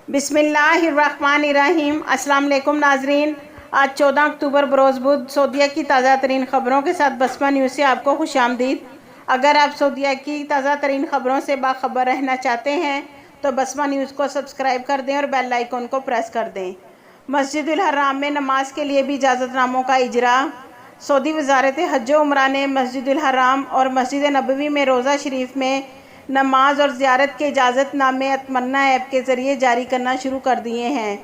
بسم اللہ الرحمن الرحیم۔ السلام علیکم ناظرین، آج 14 اکتوبر بروز بدھ سعودیہ کی تازہ ترین خبروں کے ساتھ بسمہ نیوز سے آپ کو خوش آمدید۔ اگر آپ سعودیہ کی تازہ ترین خبروں سے باخبر رہنا چاہتے ہیں تو بسمہ نیوز کو سبسکرائب کر دیں اور بیل آئیکن کو پریس کر دیں۔ مسجد الحرام میں نماز کے لیے بھی اجازت ناموں کا اجراء۔ سعودی وزارت حج و عمرہ نے مسجد الحرام اور مسجد نبوی میں روزہ شریف میں نماز اور زیارت کے اجازت نامے اتمنہ ایپ کے ذریعے جاری کرنا شروع کر دیے ہیں۔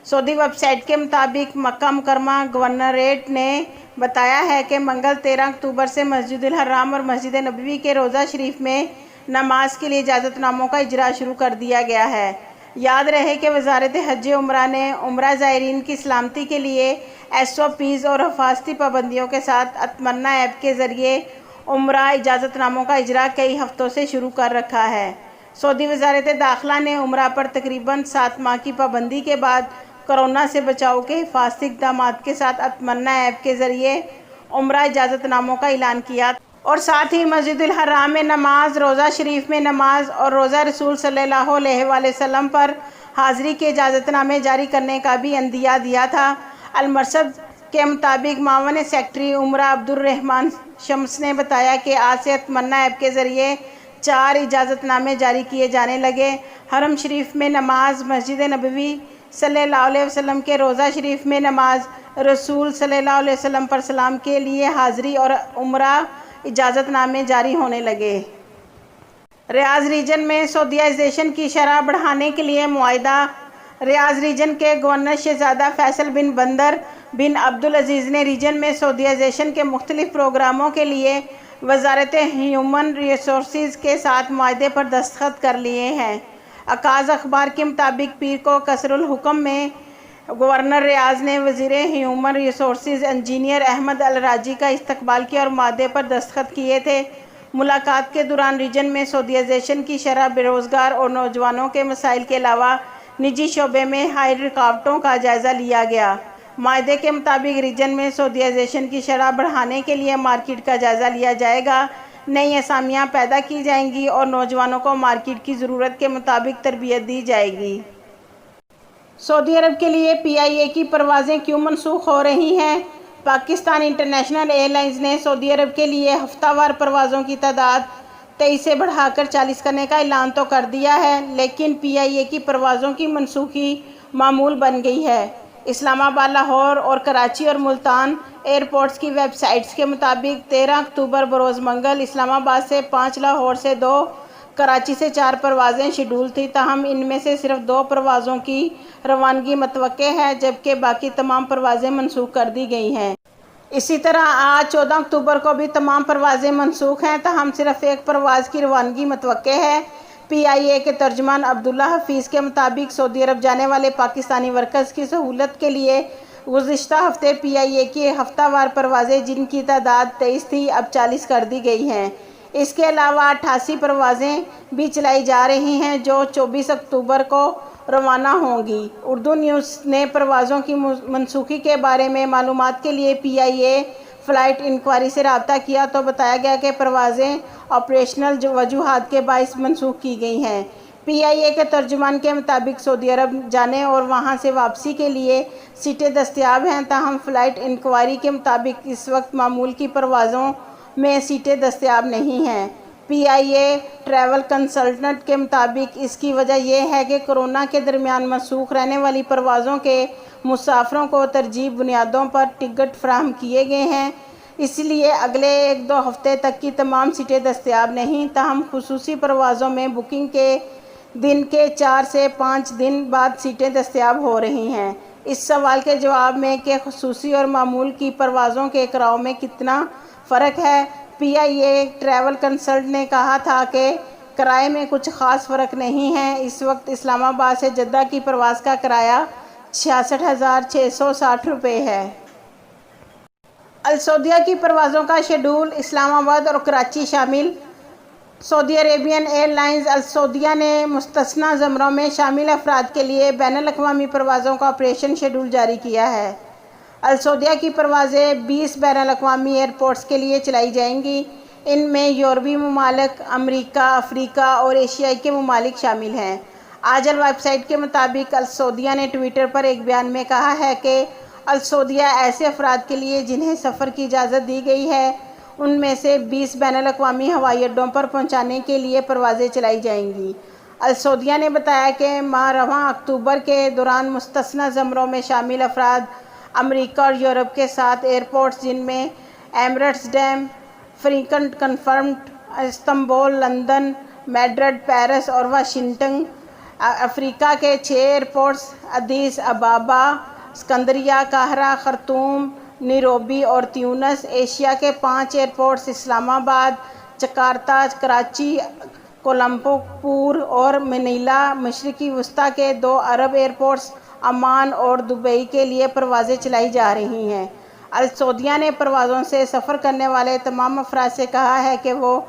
سعودی ویب سائٹ کے مطابق مکہ مکرمہ گورنریٹ نے بتایا ہے کہ منگل 13 اکتوبر سے مسجد الحرام اور مسجد نبوی کے روزہ شریف میں نماز کے لیے اجازت ناموں کا اجراء شروع کر دیا گیا ہے۔ یاد رہے کہ وزارت حج عمرہ نے عمرہ زائرین کی سلامتی کے لیے SOPs اور حفاظتی پابندیوں کے ساتھ اتمنہ ایپ کے ذریعے عمرہ اجازت ناموں کا اجراء کئی ہفتوں سے شروع کر رکھا ہے۔ سعودی وزارت داخلہ نے عمرہ پر تقریباً 7 ماہ کی پابندی کے بعد کورونا سے بچاؤ کے حفاظتی اقدامات کے ساتھ اتمنہ ایپ کے ذریعے عمرہ اجازت ناموں کا اعلان کیا اور ساتھ ہی مسجد الحرام میں نماز، روزہ شریف میں نماز اور روزہ رسول صلی اللہ علیہ وآلہ وسلم پر حاضری کے اجازت نامے جاری کرنے کا بھی عندیہ دیا تھا۔ المرصد کے مطابق معاون سیکرٹری عمرہ عبدالرحمن شمس نے بتایا کہ آج سے اتمنہ ایپ کے ذریعے 4 اجازت نامے جاری کیے جانے لگے۔ حرم شریف میں نماز، مسجد نبوی صلی اللہ علیہ وسلم کے روزہ شریف میں نماز، رسول صلی اللہ علیہ وسلم پر سلام کے لیے حاضری اور عمرہ اجازت نامے جاری ہونے لگے۔ ریاض ریجن میں سعودیائزیشن کی شرح بڑھانے کے لیے معاہدہ۔ ریاض ریجن کے گورنر شہزادہ فیصل بن بندر بن عبدالعزیز نے ریجن میں سعودیائزیشن کے مختلف پروگراموں کے لیے وزارت ہیومن ریسورسز کے ساتھ معاہدے پر دستخط کر لیے ہیں۔ عکاظ اخبار کے مطابق پیر کو قصر الحکم میں گورنر ریاض نے وزیر ہیومن ریسورسز انجینئر احمد الراجی کا استقبال کیا اور معاہدے پر دستخط کیے تھے۔ ملاقات کے دوران ریجن میں سعودیائزیشن کی شرح، بے روزگار اور نوجوانوں کے مسائل کے علاوہ نجی شعبے میں حائل رکاوٹوں کا جائزہ لیا گیا۔ معاہدے کے مطابق ریجن میں سعودیائزیشن کی شرح بڑھانے کے لیے مارکیٹ کا جائزہ لیا جائے گا، نئی اسامیاں پیدا کی جائیں گی اور نوجوانوں کو مارکیٹ کی ضرورت کے مطابق تربیت دی جائے گی۔ سعودی عرب کے لیے PIA کی پروازیں کیوں منسوخ ہو رہی ہیں؟ پاکستان انٹرنیشنل ایئر لائنز نے سعودی عرب کے لیے ہفتہ وار پروازوں کی تعداد 23 سے بڑھا کر 40 کرنے کا اعلان تو کر دیا ہے، لیکن PIA کی پروازوں کی منسوخی معمول بن گئی ہے۔ اسلام آباد، لاہور اور کراچی اور ملتان ایئرپورٹس کی ویب سائٹس کے مطابق 13 اکتوبر بروز منگل اسلام آباد سے 5، لاہور سے 2، کراچی سے 4 پروازیں شیڈول تھیں، تاہم ان میں سے صرف 2 پروازوں کی روانگی متوقع ہے جبکہ باقی تمام پروازیں منسوخ کر دی گئی ہیں۔ اسی طرح آج 14 اکتوبر کو بھی تمام پروازیں منسوخ ہیں، تاہم صرف 1 پرواز کی روانگی متوقع ہے۔ PIA کے ترجمان عبداللہ حفیظ کے مطابق سعودی عرب جانے والے پاکستانی ورکرز کی سہولت کے لیے گزشتہ ہفتے PIA کی ہفتہ وار پروازیں، جن کی تعداد 23 تھی، اب 40 کر دی گئی ہیں۔ اس کے علاوہ 88 پروازیں بھی چلائی جا رہی ہیں جو 24 اکتوبر کو روانہ ہوں گی۔ اردو نیوز نے پروازوں کی منسوخی کے بارے میں معلومات کے لیے PIA فلائٹ انکوائری سے رابطہ کیا تو بتایا گیا کہ پروازیں آپریشنل وجوہات کے باعث منسوخ کی گئی ہیں۔ PIA کے ترجمان کے مطابق سعودی عرب جانے اور وہاں سے واپسی کے لیے سیٹیں دستیاب ہیں، تاہم فلائٹ انکوائری کے مطابق اس وقت معمول کی پروازوں میں سیٹیں دستیاب نہیں ہیں۔ PIA ٹریول کنسلٹنٹ کے مطابق اس کی وجہ یہ ہے کہ کورونا کے درمیان منسوخ رہنے والی پروازوں کے مسافروں کو ترجیحی بنیادوں پر ٹکٹ فراہم کیے گئے ہیں، اس لیے اگلے 1-2 ہفتے تک کی تمام سیٹیں دستیاب نہیں، تاہم خصوصی پروازوں میں بکنگ کے دن کے 4 سے 5 دن بعد سیٹیں دستیاب ہو رہی ہیں۔ اس سوال کے جواب میں کہ خصوصی اور معمول کی پروازوں کے کرایوں میں کتنا فرق ہے، PIA ٹریول کنسلٹنٹ نے کہا تھا کہ کرائے میں کچھ خاص فرق نہیں ہے۔ اس وقت اسلام آباد سے جدہ کی پرواز کا کرایہ 66,660 روپے ہے۔ السعودیہ کی پروازوں کا شیڈول، اسلام آباد اور کراچی شامل۔ سعودی عربین ایئر لائنز السعودیہ نے مستثنیٰ زمروں میں شامل افراد کے لیے بین الاقوامی پروازوں کا آپریشن شیڈول جاری کیا ہے۔ السعودیہ کی پروازیں 20 بین الاقوامی ایئرپورٹس کے لیے چلائی جائیں گی، ان میں یورپی ممالک، امریکہ، افریقہ اور ایشیا کے ممالک شامل ہیں۔ آجل ویب سائٹ کے مطابق السعودیہ نے ٹویٹر پر ایک بیان میں کہا ہے کہ السعودیہ ایسے افراد کے لیے جنہیں سفر کی اجازت دی گئی ہے ان میں سے 20 بین الاقوامی ہوائی اڈوں پر پہنچانے کے لیے پروازیں چلائی جائیں گی۔ السعودیہ نے بتایا کہ ماہ رواں اکتوبر کے دوران مستثنی زمروں میں شامل افراد امریکہ اور یورپ کے 7 ایئرپورٹس جن میں Amsterdam, Frankfurt, Istanbul, London, Madrid, Paris اور واشنگٹن، افریقہ کے 6 ایئرپورٹس ادیس ابابا، اسکندریہ، قاہرہ، خرطوم، نیروبی اور تیونس، ایشیا کے 5 ایئرپورٹس اسلام آباد، جکارتہ، کراچی، کوالالمپور اور منیلا، مشرقی وسطیٰ کے 2 عرب ایئرپورٹس عمان اور دبئی کے لیے پروازیں چلائی جا رہی ہیں۔ السعودیہ نے پروازوں سے سفر کرنے والے تمام افراد سے کہا ہے کہ وہ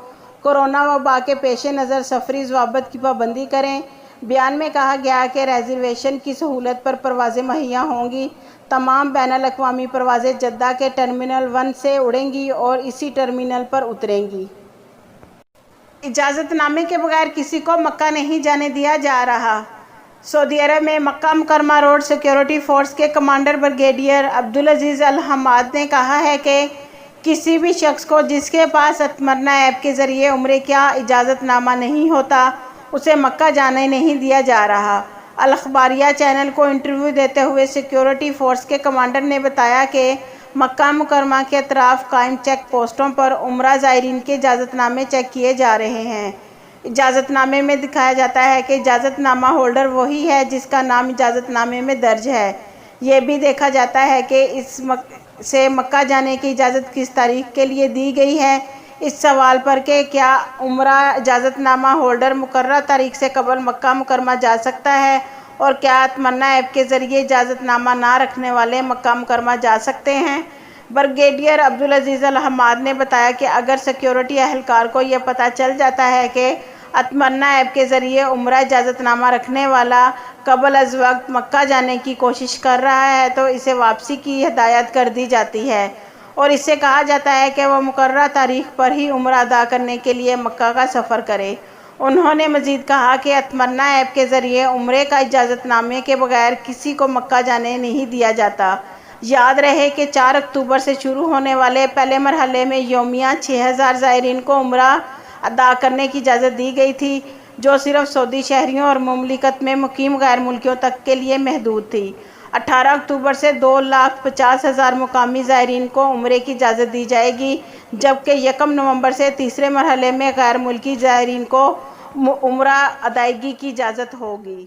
کورونا وبا کے پیش نظر سفری ضوابط کی پابندی کریں۔ بیان میں کہا گیا کہ ریزرویشن کی سہولت پر پروازیں مہیا ہوں گی۔ تمام بین الاقوامی پروازیں جدہ کے ٹرمینل 1 سے اڑیں گی اور اسی ٹرمینل پر اتریں گی۔ اجازت نامے کے بغیر کسی کو مکہ نہیں جانے دیا جا رہا۔ سعودی عرب میں مکہ مکرمہ روڈ سیکورٹی فورس کے کمانڈر بریگیڈیئر عبدالعزیز الحماد نے کہا ہے کہ کسی بھی شخص کو جس کے پاس اتمرنا ایپ کے ذریعے عمرے کا اجازت نامہ نہیں ہوتا اسے مکہ جانے نہیں دیا جا رہا۔ الاخباریہ چینل کو انٹرویو دیتے ہوئے سیکورٹی فورس کے کمانڈر نے بتایا کہ مکہ مکرمہ کے اطراف قائم چیک پوسٹوں پر عمرہ زائرین کے اجازت نامے چیک کیے جا رہے ہیں۔ اجازت نامے میں دکھایا جاتا ہے کہ اجازت نامہ ہولڈر وہی ہے جس کا نام اجازت نامے میں درج ہے۔ یہ بھی دیکھا جاتا ہے کہ اس سے مکہ جانے کی اجازت کس تاریخ کے لیے دی گئی ہے۔ اس سوال پر کہ کیا عمرہ اجازت نامہ ہولڈر مقررہ تاریخ سے قبل مکہ مکرمہ جا سکتا ہے اور کیا اتمرنا ایپ کے ذریعے اجازت نامہ نہ رکھنے والے مکہ مکرمہ جا سکتے ہیں، بریگیڈیئر عبدالعزیز الحماد نے بتایا کہ اگر سیکورٹی اہلکار کو یہ پتہ چل جاتا ہے کہ اتمرنا ایپ کے ذریعے عمرہ اجازت نامہ رکھنے والا قبل از وقت مکہ جانے کی کوشش کر رہا ہے تو اسے واپسی کی ہدایت کر دی جاتی ہے اور اس سے کہا جاتا ہے کہ وہ مقررہ تاریخ پر ہی عمرہ ادا کرنے کے لیے مکہ کا سفر کرے۔ انہوں نے مزید کہا کہ اتمرنا ایپ کے ذریعے عمرے کا اجازت نامے کے بغیر کسی کو مکہ جانے نہیں دیا جاتا۔ یاد رہے کہ 4 اکتوبر سے شروع ہونے والے پہلے مرحلے میں یومیہ 6000 زائرین کو عمرہ ادا کرنے کی اجازت دی گئی تھی جو صرف سعودی شہریوں اور مملکت میں مقیم غیر ملکیوں تک کے لیے محدود تھی۔ 18 اکتوبر سے 2,50,000 مقامی زائرین کو عمرے کی اجازت دی جائے گی جبکہ 1 نومبر سے تیسرے مرحلے میں غیر ملکی زائرین کو عمرہ ادائیگی کی اجازت ہوگی۔